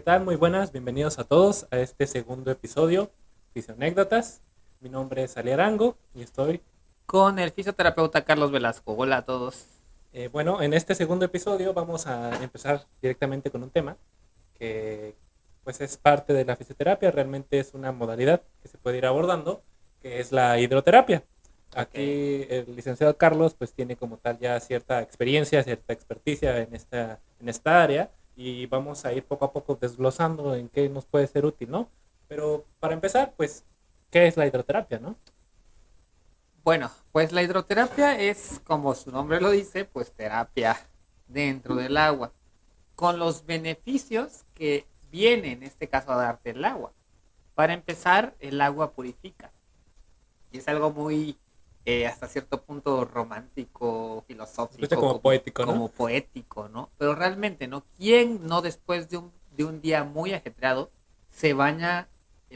tal? Muy buenas, bienvenidos a todos a este segundo episodio, Fisioanécdotas. Mi nombre es Ali Arango y estoy, Con el fisioterapeuta Carlos Velasco. Hola a todos. bueno, en este segundo episodio vamos a empezar directamente con un tema que pues es parte de la fisioterapia, realmente es una modalidad que se puede ir abordando, que es la hidroterapia. Ok. Aquí el licenciado Carlos pues tiene como tal ya cierta experiencia, cierta experticia en esta área y vamos a ir poco a poco desglosando en qué nos puede ser útil, ¿no? Pero para empezar, pues, ¿qué es la hidroterapia, no? Bueno, pues la hidroterapia es, como su nombre lo dice, pues terapia dentro del agua, con los beneficios que viene en este caso a darte el agua. Para empezar, el agua purifica. Y es algo muy, hasta cierto punto, romántico, Se escucha filosófico, como como, poético, ¿no? como poético, ¿no? Pero realmente, ¿no? ¿Quién no después de un día muy ajetreado se baña,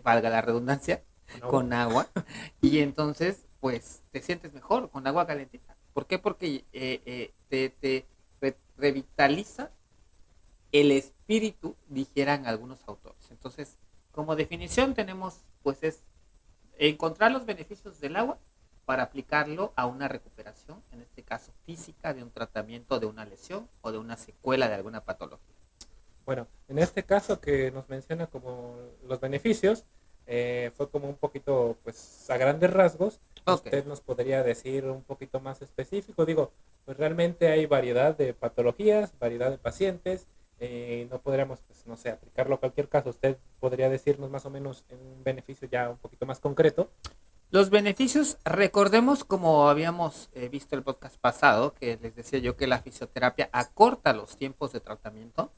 valga la redundancia, Con agua. con agua? Y entonces, pues, te sientes mejor con agua calentita. ¿Por qué? Porque te revitaliza el espíritu, dijeran algunos autores. Entonces, como definición tenemos, pues, es encontrar los beneficios del agua para aplicarlo a una recuperación, en este caso física, de un tratamiento de una lesión o de una secuela de alguna patología. Bueno, en este caso que nos menciona como los beneficios, fue como un poquito, pues a grandes rasgos, Ok. usted nos podría decir un poquito más específico, digo, pues realmente hay variedad de patologías, variedad de pacientes, no podríamos, pues no sé, aplicarlo a cualquier caso, usted podría decirnos más o menos en un beneficio ya un poquito más concreto. Los beneficios, recordemos como habíamos visto el podcast pasado, que les decía yo que la fisioterapia acorta los tiempos de tratamiento.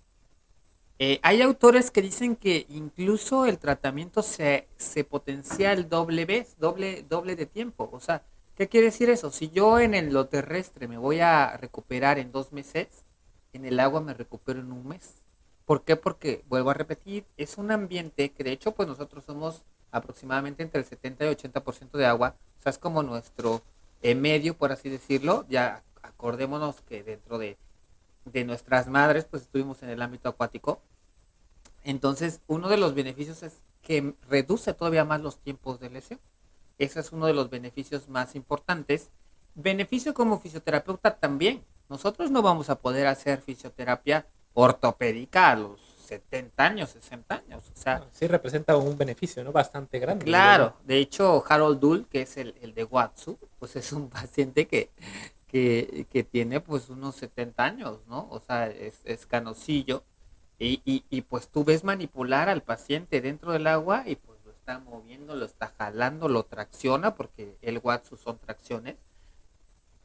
Hay autores que dicen que incluso el tratamiento se potencia el doble vez, doble de tiempo. O sea, ¿qué quiere decir eso? Si yo en lo terrestre me voy a recuperar en 2 meses, en el agua me recupero en un mes. ¿Por qué? Porque, vuelvo a repetir, es un ambiente que de hecho pues nosotros somos aproximadamente entre el 70 y 80% de agua. O sea, es como nuestro medio, por así decirlo. Ya acordémonos que dentro de nuestras madres pues estuvimos en el ámbito acuático. Entonces, uno de los beneficios es que reduce todavía más los tiempos de lesión. Ese es uno de los beneficios más importantes. Beneficio como fisioterapeuta también. Nosotros no vamos a poder hacer fisioterapia ortopédica a los 70 años, 60 años. O sea, Bueno, sí representa un beneficio, ¿no? Bastante grande, diría yo. claro. De hecho, Harold Dull, que es el de Watsu, pues es un paciente que tiene pues unos 70 años, ¿no? O sea, es canosillo y pues tú ves manipular al paciente dentro del agua y pues lo está moviendo, lo está jalando, lo tracciona, porque el Watsu son tracciones,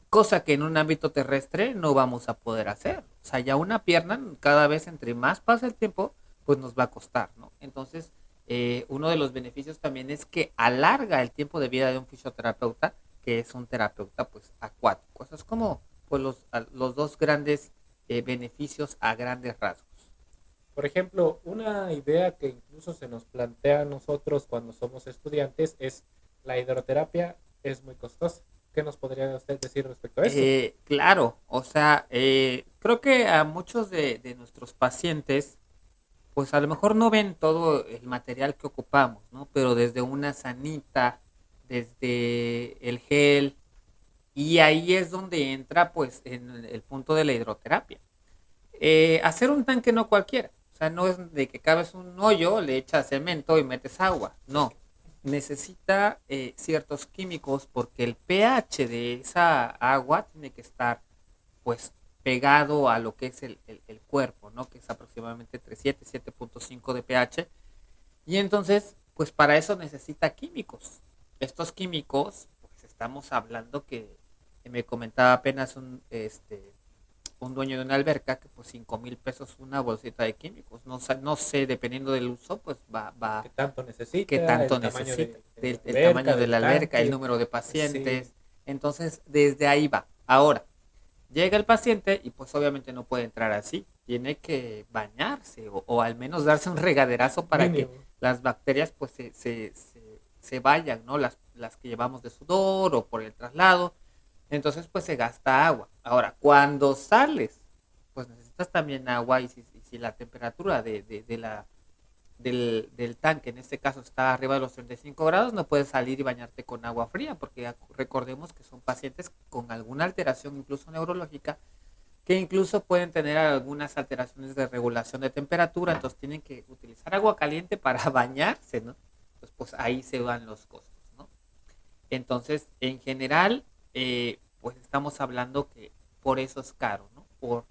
cosa que en un ámbito terrestre no vamos a poder hacer. O sea, ya una pierna cada vez entre más pasa el tiempo, pues nos va a costar, ¿no? Entonces, uno de los beneficios también es que alarga el tiempo de vida de un fisioterapeuta, que es un terapeuta pues acuático. Eso es como pues los dos grandes beneficios a grandes rasgos. Por ejemplo, una idea que incluso se nos plantea a nosotros cuando somos estudiantes es la hidroterapia es muy costosa. ¿Qué nos podría usted decir respecto a esto? Claro, o sea, creo que a muchos de nuestros pacientes, pues a lo mejor no ven todo el material que ocupamos, ¿no? Pero desde una sanita, desde el gel, y ahí es donde entra, pues, en el punto de la hidroterapia. Hacer un tanque no cualquiera, o sea, no es de que cabes un hoyo, le echas cemento y metes agua, no. Necesita ciertos químicos porque el pH de esa agua tiene que estar pues pegado a lo que es el cuerpo, ¿no? Que es aproximadamente entre 7 y 7.5 de pH. Y entonces, pues para eso necesita químicos. Estos químicos, pues estamos hablando que me comentaba apenas un dueño de una alberca que pues 5,000 pesos una bolsita de químicos. No sé, dependiendo del uso, pues ¿Qué tanto qué necesita? ¿El tanto tamaño necesita, de la el alberca, tamaño de del la alberca, el tanque? número de Sí, pacientes. Entonces, desde ahí va. Ahora, llega el paciente y pues obviamente no puede entrar así. Tiene que bañarse o al menos darse un regaderazo para que mínimo. las bacterias pues se vayan, ¿no? Las que llevamos de sudor o por el traslado. Entonces pues se gasta agua. Ahora, cuando sales, pues necesitas también agua y si la temperatura del tanque, en este caso está arriba de los 35 grados, no puedes salir y bañarte con agua fría, porque recordemos que son pacientes con alguna alteración, incluso neurológica, que incluso pueden tener algunas alteraciones de regulación de temperatura, entonces tienen que utilizar agua caliente para bañarse, ¿no? Pues ahí se van los costos, ¿no? Entonces, en general, pues estamos hablando que por eso es caro, ¿no?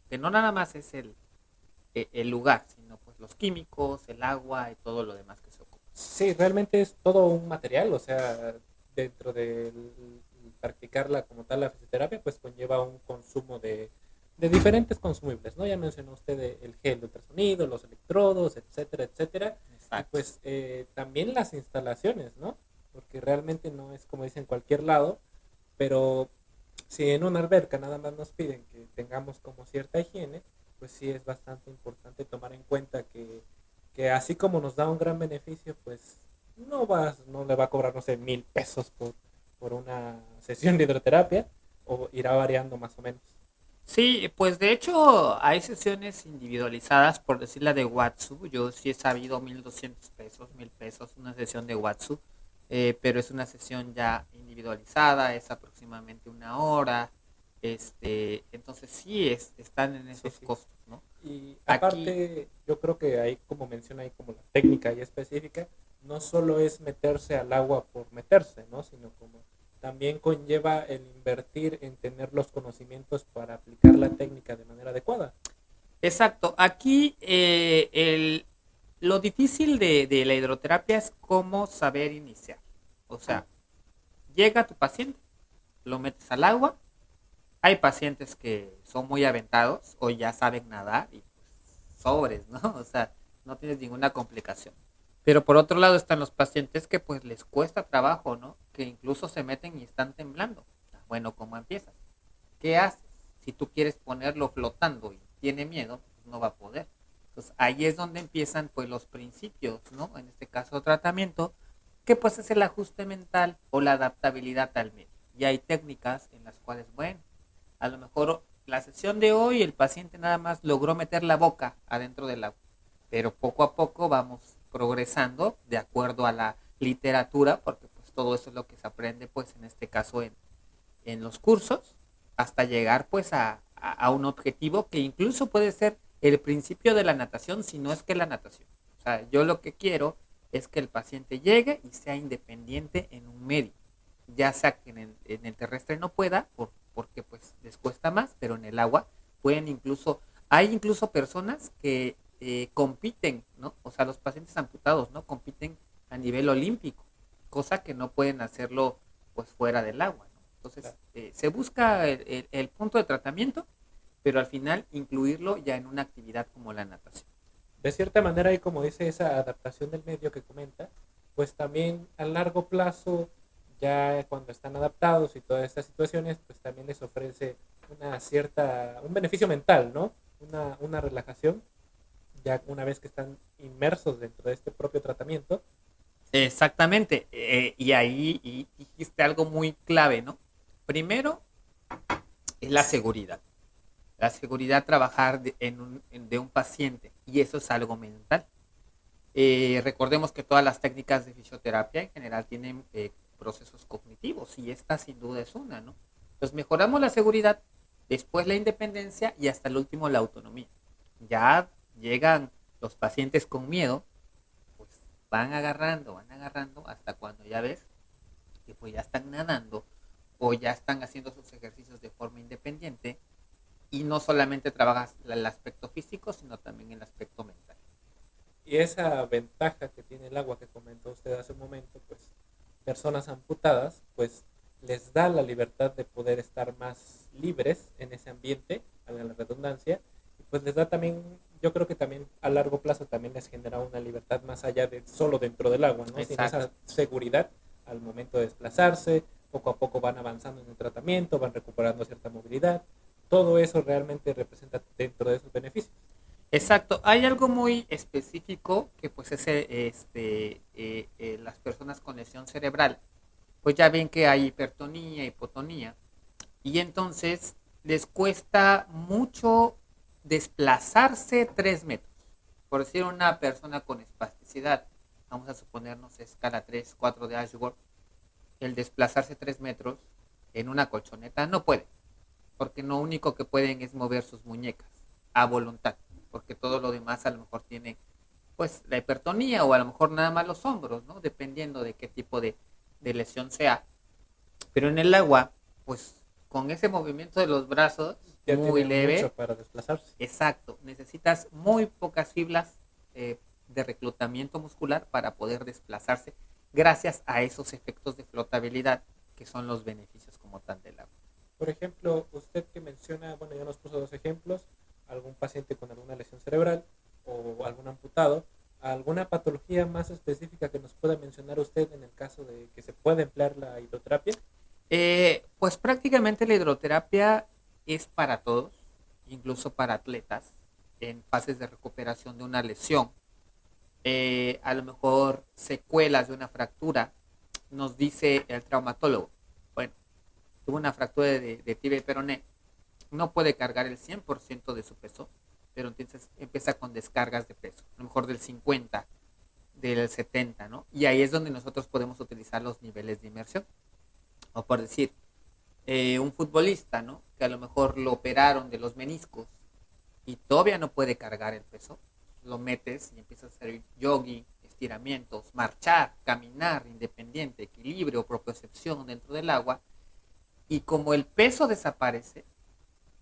Que no nada más es el lugar, sino pues los químicos, el agua y todo lo demás que se ocupa. Sí, realmente es todo un material, o sea, dentro de practicarla como tal la fisioterapia, pues conlleva un consumo de diferentes consumibles, ¿no? Ya mencionó usted el gel de ultrasonido, los electrodos, etcétera, etcétera. Y Exacto. pues también las instalaciones, ¿no? Porque realmente no es como dicen en cualquier lado, pero si en una alberca nada más nos piden que tengamos como cierta higiene, pues sí es bastante importante tomar en cuenta que así como nos da un gran beneficio, pues no le va a cobrar, no sé, 1,000 pesos por una sesión de hidroterapia, o irá variando más o menos. Sí, pues de hecho hay sesiones individualizadas, por decir la de Watsu. Yo sí he sabido 1,200 pesos, 1,000 pesos, una sesión de Watsu, pero es una sesión ya individualizada, es aproximadamente una hora. Entonces sí están en Sí, esos sí. costos, ¿no? Y Aquí, aparte, yo creo que ahí, como menciona ahí, como la técnica y específica, no solo es meterse al agua por meterse, ¿no? Sino como también conlleva el invertir en tener los conocimientos para aplicar la técnica de manera adecuada. exacto, aquí lo difícil de la hidroterapia es cómo saber iniciar. O sea, llega tu paciente, lo metes al agua. Hay pacientes que son muy aventados o ya saben nadar y pues sobres, ¿no? O sea, no tienes ninguna complicación. Pero por otro lado están los pacientes que pues les cuesta trabajo, ¿no? Que incluso se meten y están temblando. Bueno, ¿cómo empiezas? ¿Qué haces? Si tú quieres ponerlo flotando y tiene miedo, pues no va a poder. Entonces ahí es donde empiezan pues los principios, ¿no? En este caso tratamiento, que pues es el ajuste mental o la adaptabilidad al medio. Y hay técnicas en las cuales, bueno, a lo mejor la sesión de hoy el paciente nada más logró meter la boca adentro del agua, pero poco a poco vamos progresando de acuerdo a la literatura, porque pues todo eso es lo que se aprende pues en este caso en los cursos, hasta llegar pues a un objetivo que incluso puede ser el principio de la natación, si no es que la natación. O sea, yo lo que quiero es que el paciente llegue y sea independiente en un medio, ya sea que en el terrestre no pueda, porque pues les cuesta más, pero en el agua pueden incluso, hay incluso personas que compiten, ¿no? O sea, los pacientes amputados, ¿no? Compiten a nivel olímpico, cosa que no pueden hacerlo pues fuera del agua, ¿no? Entonces, Claro. se busca el punto de tratamiento, pero al final incluirlo ya en una actividad como la natación. De cierta manera, y como dice esa adaptación del medio que comenta, pues también a largo plazo, ya cuando están adaptados y todas estas situaciones, pues también les ofrece un beneficio mental, ¿no? Una relajación, ya una vez que están inmersos dentro de este propio tratamiento. Exactamente, y ahí dijiste algo muy clave, ¿no? Primero es la seguridad. La seguridad trabajar de un paciente, y eso es algo mental. Recordemos que todas las técnicas de fisioterapia en general tienen procesos cognitivos, y esta sin duda es una, ¿no? Entonces mejoramos la seguridad, después la independencia y hasta el último la autonomía. Ya llegan los pacientes con miedo, pues van agarrando hasta cuando ya ves que pues ya están nadando o ya están haciendo sus ejercicios de forma independiente, y no solamente trabajas el aspecto físico, sino también el aspecto mental. Y esa ventaja que tiene el agua que comentó usted hace un momento, pues personas amputadas, pues les da la libertad de poder estar más libres en ese ambiente, a la redundancia, y pues les da también, yo creo que también a largo plazo también les genera una libertad más allá de solo dentro del agua, ¿no? Sino Exacto. esa seguridad al momento de desplazarse, poco a poco van avanzando en el tratamiento, van recuperando cierta movilidad, todo eso realmente representa dentro de esos beneficios. Exacto. Hay algo muy específico que pues es las personas con lesión cerebral, pues ya ven que hay hipertonía, hipotonía, y entonces les cuesta mucho desplazarse 3 metros. por decir una persona con espasticidad, vamos a suponernos escala 3 4 de Ashworth, el desplazarse 3 metros en una colchoneta no puede, porque lo único que pueden es mover sus muñecas a voluntad, porque todo lo demás a lo mejor tiene pues la hipertonía o a lo mejor nada más los hombros, ¿no? Dependiendo de qué tipo de lesión sea. Pero en el agua, pues con ese movimiento de los brazos Ya muy tiene mucho leve, para desplazarse. exacto, necesitas muy pocas fibras de reclutamiento muscular para poder desplazarse gracias a esos efectos de flotabilidad que son los beneficios como tal del agua. Por ejemplo, usted que menciona, bueno, ya nos puso dos ejemplos, algún paciente con alguna lesión cerebral o algún amputado, alguna patología más específica que nos pueda mencionar usted en el caso de que se pueda emplear la hidroterapia. Pues prácticamente la hidroterapia es para todos, incluso para atletas en fases de recuperación de una lesión. A lo mejor secuelas de una fractura, nos dice el traumatólogo. Bueno, tuvo una fractura de tibia y peroné, no puede cargar el 100% de su peso, pero entonces empieza con descargas de peso, a lo mejor del 50, del 70, ¿no? Y ahí es donde nosotros podemos utilizar los niveles de inmersión. O por decir, un futbolista, ¿no? Que a lo mejor lo operaron de los meniscos y todavía no puede cargar el peso, lo metes y empiezas a hacer jogging, estiramientos, marchar, caminar, independiente, equilibrio, propiocepción dentro del agua, y como el peso desaparece,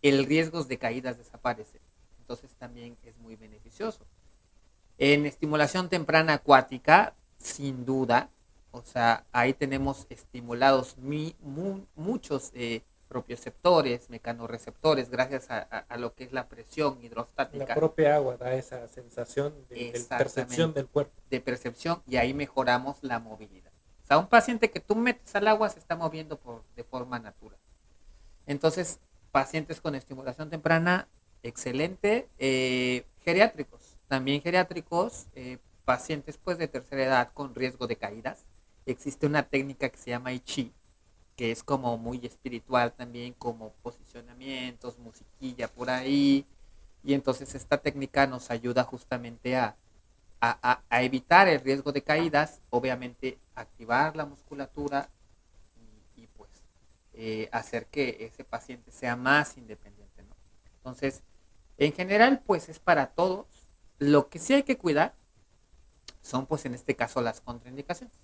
el riesgo de caídas desaparece. Entonces también es muy beneficioso. En estimulación temprana acuática, sin duda, o sea, ahí tenemos estimulados muchos propioceptores, mecanorreceptores, gracias a lo que es la presión La hidrostática. propia agua da esa sensación de percepción Exactamente, del cuerpo. de percepción, y ahí mejoramos la movilidad. O sea, un paciente que tú metes al agua se está moviendo de forma natural. Entonces, pacientes con estimulación temprana, excelente. Geriátricos, también geriátricos, pacientes pues de tercera edad con riesgo de caídas. Existe una técnica que se llama I Chi, que es como muy espiritual también, como posicionamientos, musiquilla por ahí. Y entonces esta técnica nos ayuda justamente a evitar el riesgo de caídas, obviamente activar la musculatura y pues hacer que ese paciente sea más independiente, ¿no? Entonces, en general, pues es para todos. Lo que sí hay que cuidar son, pues en este caso, las contraindicaciones.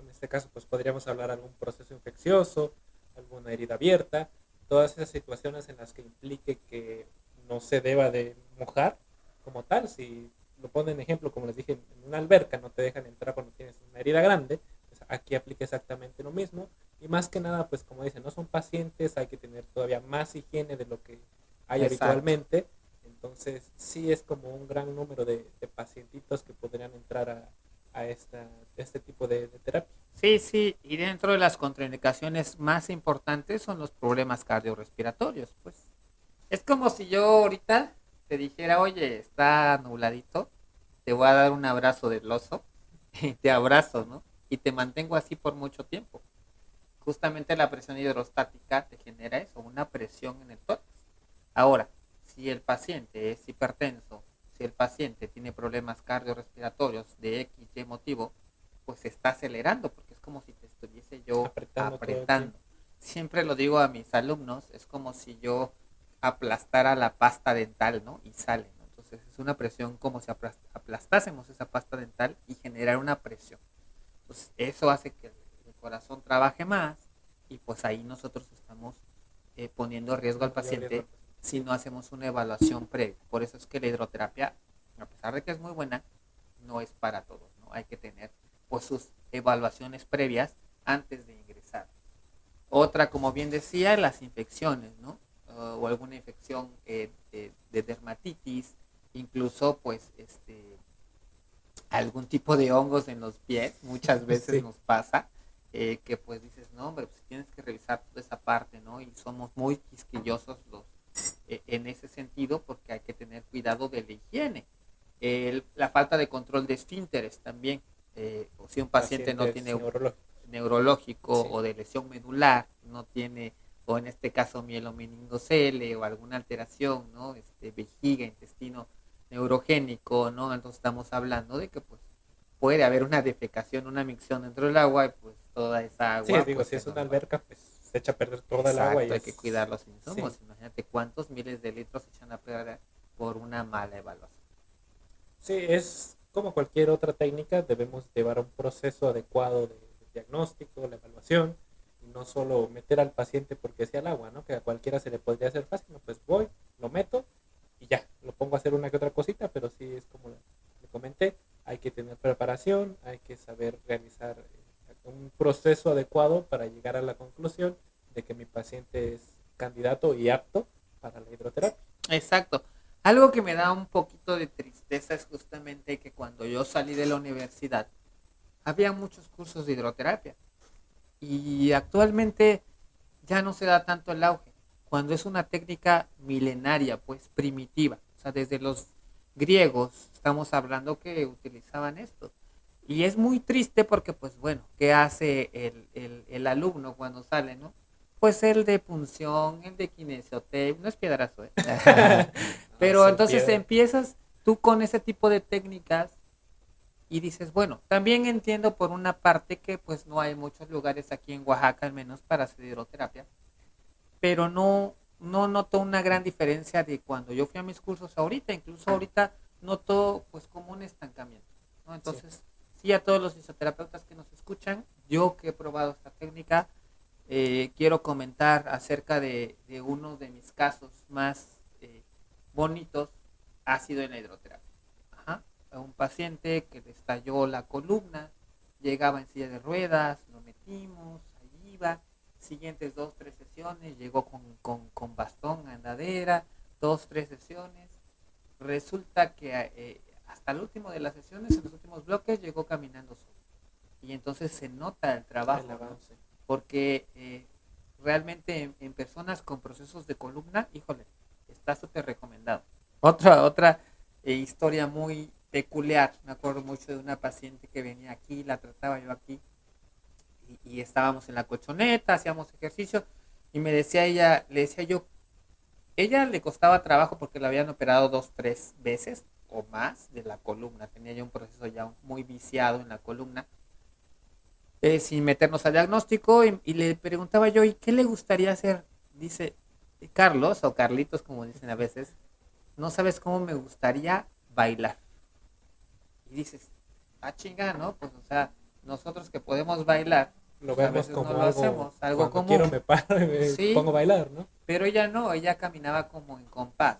En este caso, pues podríamos hablar de algún proceso infeccioso, alguna herida abierta, todas esas situaciones en las que implique que no se deba de mojar como tal. Si lo ponen ejemplo, como les dije, en una alberca no te dejan entrar cuando tienes una herida grande, pues aquí aplica exactamente lo mismo. Y más que nada, pues como dicen, no son pacientes, hay que tener todavía más higiene de lo que hay Exacto. habitualmente. Entonces, sí es como un gran número de pacientitos que podrían entrar a este tipo de terapia. Sí, sí, y dentro de las contraindicaciones más importantes son los problemas cardiorrespiratorios, pues. Es como si yo ahorita te dijera, oye, está nubladito, te voy a dar un abrazo del oso, y te abrazo, ¿no? Y te mantengo así por mucho tiempo. Justamente la presión hidrostática te genera eso, una presión en el tórax. Ahora, si el paciente es hipertenso, si el paciente tiene problemas cardiorrespiratorios de X, Y motivo, pues se está acelerando, porque es como si te estuviese yo Apretando todo el tiempo. apretando. Siempre lo digo a mis alumnos, es como si yo aplastara la pasta dental, ¿no? Y sale, ¿no? Entonces es una presión como si aplastásemos esa pasta dental y generar una presión. Pues eso hace que el corazón trabaje más y pues ahí nosotros estamos poniendo riesgo al Poniéndole riesgo al paciente paciente. si no hacemos una evaluación previa. Por eso es que la hidroterapia, a pesar de que es muy buena, no es para todos, ¿no? Hay que tener pues sus evaluaciones previas antes de ingresar. Otra, como bien decía, las infecciones, ¿no? O alguna infección de dermatitis, incluso pues algún tipo de hongos en los pies, muchas veces Sí, nos pasa, que pues dices, no, hombre, pues tienes que revisar toda esa parte, ¿no? Y somos muy quisquillosos en ese sentido porque hay que tener cuidado de la higiene. La falta de control de esfínteres también, o si un paciente no pacientes tiene neurológicos. neurológico Sí, o de lesión medular, no tiene, o en este caso mielomeningocele o alguna alteración, ¿no? Vejiga, intestino, neurogénico, ¿no? Entonces estamos hablando de que pues puede haber una defecación, una micción dentro del agua y pues toda esa Sí, agua digo, pues si se es nos una va. alberca, pues se echa a perder toda el agua y Exacto, hay que es... cuidar los Sí, insumos. Imagínate cuántos miles de litros se echan a perder por una mala evaluación. sí, es como cualquier otra técnica, debemos llevar un proceso adecuado de diagnóstico, la evaluación, y no solo meter al paciente porque sea el agua, ¿no? Que a cualquiera se le podría hacer fácil, no, pues voy, lo meto y ya, lo pongo a hacer una que otra cosita, pero sí es como le comenté, hay que tener preparación, hay que saber realizar un proceso adecuado para llegar a la conclusión de que mi paciente es candidato y apto para la hidroterapia. Exacto. Algo que me da un poquito de tristeza es justamente que cuando yo salí de la universidad había muchos cursos de hidroterapia y actualmente ya no se da tanto el auge, cuando es una técnica milenaria, pues primitiva. O sea, desde los griegos estamos hablando que utilizaban esto. Y es muy triste porque, pues bueno, ¿qué hace el alumno cuando sale, no? Pues el de punción, el de kinesiotape, no es piedrazo, ¿eh? No, Pero sin entonces piedra. empiezas tú con ese tipo de técnicas y dices, bueno, también entiendo por una parte que pues no hay muchos lugares aquí en Oaxaca al menos para hacer hidroterapia, pero no noto una gran diferencia de cuando yo fui a mis cursos ahorita, incluso ahorita noto pues como un estancamiento, ¿no? Sí. Entonces, sí, a todos los fisioterapeutas que nos escuchan, yo que he probado esta técnica, quiero comentar acerca de uno de mis casos más bonitos, ha sido en la hidroterapia. Ajá. A un paciente que le estalló la columna, llegaba en silla de ruedas, lo metimos, ahí iba, siguientes 2, 3 sesiones, llegó con bastón, andadera, 2, 3 sesiones. Resulta que hasta el último de las sesiones, en los últimos bloques, llegó caminando solo. Y entonces se nota el El trabajo, ¿no? avance. Porque realmente en personas con procesos de columna, híjole, está súper recomendado. Otra historia muy peculiar, me acuerdo mucho de una paciente que venía aquí, la trataba yo aquí, y estábamos en la colchoneta, hacíamos ejercicio, y me decía ella, le decía yo, ella le costaba trabajo porque la habían operado 2, 3 veces o más de la columna, tenía ya un proceso ya muy viciado en la columna, sin meternos al diagnóstico, y le preguntaba yo, ¿y qué le gustaría hacer? Dice, Carlos, o Carlitos, como dicen a veces, no sabes cómo me gustaría bailar. Y dices, ah, chinga, ¿no? Pues, o sea, nosotros que podemos bailar, Lo pues a vemos veces no como lo algo, hacemos, algo cuando quiero común. me paro y me Sí, pongo a bailar, ¿no? pero ella no, ella caminaba como en compás,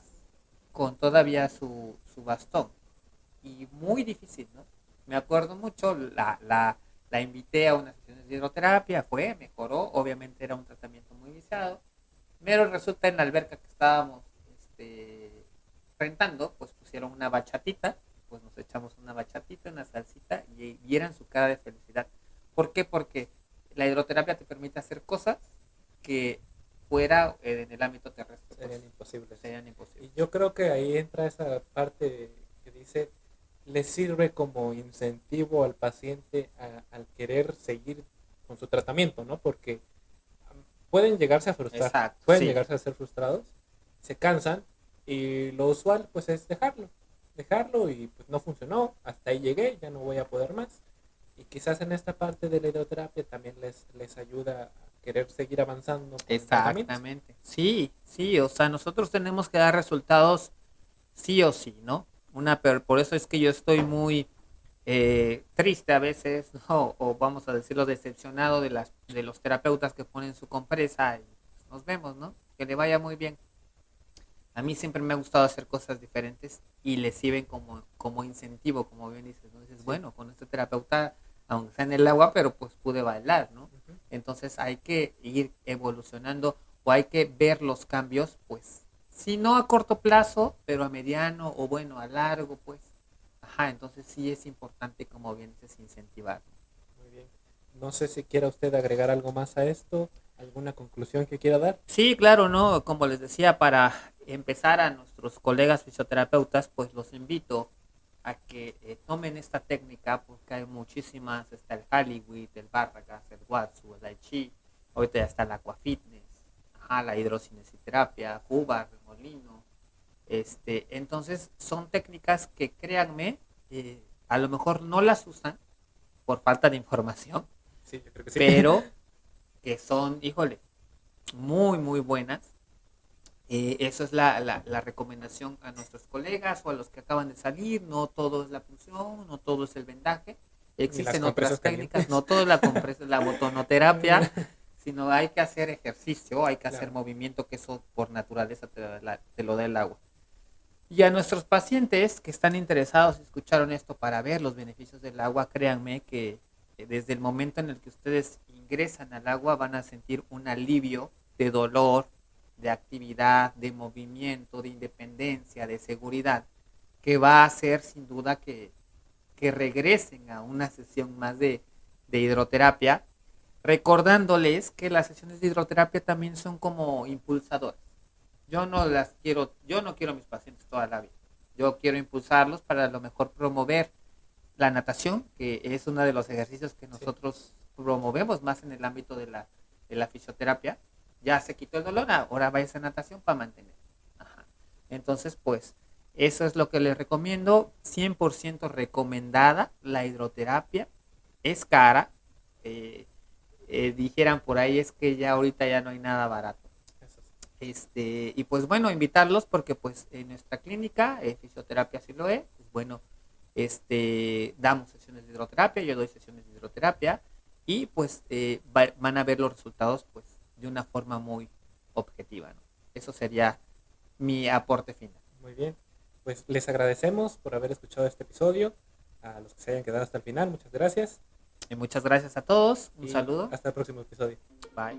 con todavía su bastón. Y muy difícil, ¿no? Me acuerdo mucho, la invité a unas sesiones de hidroterapia, fue, mejoró, obviamente era un tratamiento muy viciado, pero resulta en la alberca que estábamos rentando, pues pusieron una bachatita, pues nos echamos una bachatita, una salsita y vieran su cara de felicidad. ¿Por qué? Porque la hidroterapia te permite hacer cosas que fuera en el ámbito terrestre, Serían pues imposibles. serían Y imposibles. yo creo que ahí entra esa parte que dice, le sirve como incentivo al paciente al querer seguir con su tratamiento, ¿no? Porque pueden llegarse a frustrar, Exacto, pueden sí. llegarse a ser frustrados, se cansan y lo usual pues es dejarlo y pues no funcionó, hasta ahí llegué, ya no voy a poder más. Y quizás en esta parte de la hidroterapia también les ayuda a querer seguir avanzando con el tratamiento. Exactamente. Sí, sí, o sea, nosotros tenemos que dar resultados sí o sí, ¿no? Por eso es que yo estoy muy triste a veces, ¿no? O vamos a decirlo, decepcionado de los terapeutas que ponen su compresa y pues, nos vemos, ¿no? Que le vaya muy bien. A mí siempre me ha gustado hacer cosas diferentes y les sirven como incentivo, como bien dices, ¿no? Dices, Sí. bueno, con este terapeuta, aunque sea en el agua, pero pues pude bailar, ¿no? Uh -huh. Entonces hay que ir evolucionando o hay que ver los cambios, pues, si no a corto plazo, pero a mediano o bueno, a largo, pues. Ajá, entonces sí es importante, como bien dices, incentivar. Muy bien. No sé si quiera usted agregar algo más a esto, alguna conclusión que quiera dar. Sí, claro, ¿no? Como les decía, para empezar a nuestros colegas fisioterapeutas, pues los invito a que tomen esta técnica porque hay muchísimas, está el Halliway, el Barragas, el Watsu, el Tai Chi, ahorita ya está el Aquafitness, ajá, la hidrocinesiterapia, Cuba, remolino, Entonces son técnicas que créanme, a lo mejor no las usan por falta de información, Sí, yo creo que sí. pero que son, híjole, muy, muy buenas. Eso es la recomendación a nuestros colegas o a los que acaban de salir. No todo es la punción, no todo es el vendaje. Ni las Existen otras compresas técnicas, calientes. no todo es la botonoterapia, sino hay que hacer ejercicio, hay que hacer Claro. movimiento, que eso por naturaleza te lo da el agua. Y a nuestros pacientes que están interesados y escucharon esto para ver los beneficios del agua, créanme que desde el momento en el que ustedes ingresan al agua van a sentir un alivio de dolor, de actividad, de movimiento, de independencia, de seguridad, que va a hacer sin duda que regresen a una sesión más de hidroterapia, recordándoles que las sesiones de hidroterapia también son como impulsadoras. Yo no quiero a mis pacientes toda la vida. Yo quiero impulsarlos para a lo mejor promover la natación, que es uno de los ejercicios que Sí. nosotros promovemos más en el ámbito de la fisioterapia. Ya se quitó el dolor, ahora vaya a natación para mantener. Ajá. Entonces, pues, eso es lo que les recomiendo. 100% recomendada la hidroterapia. Es cara. eh, Dijeran por ahí, es que ya ahorita ya no hay nada barato. Eso sí. Y pues bueno, invitarlos porque pues en nuestra clínica, fisioterapia sí lo es, pues bueno, damos sesiones de hidroterapia, yo doy sesiones de hidroterapia y pues van a ver los resultados pues de una forma muy objetiva, ¿no? Eso sería mi aporte final. Muy bien. Pues les agradecemos por haber escuchado este episodio. A los que se hayan quedado hasta el final, muchas gracias. Y muchas gracias a todos, un Y saludo, hasta el próximo episodio. bye.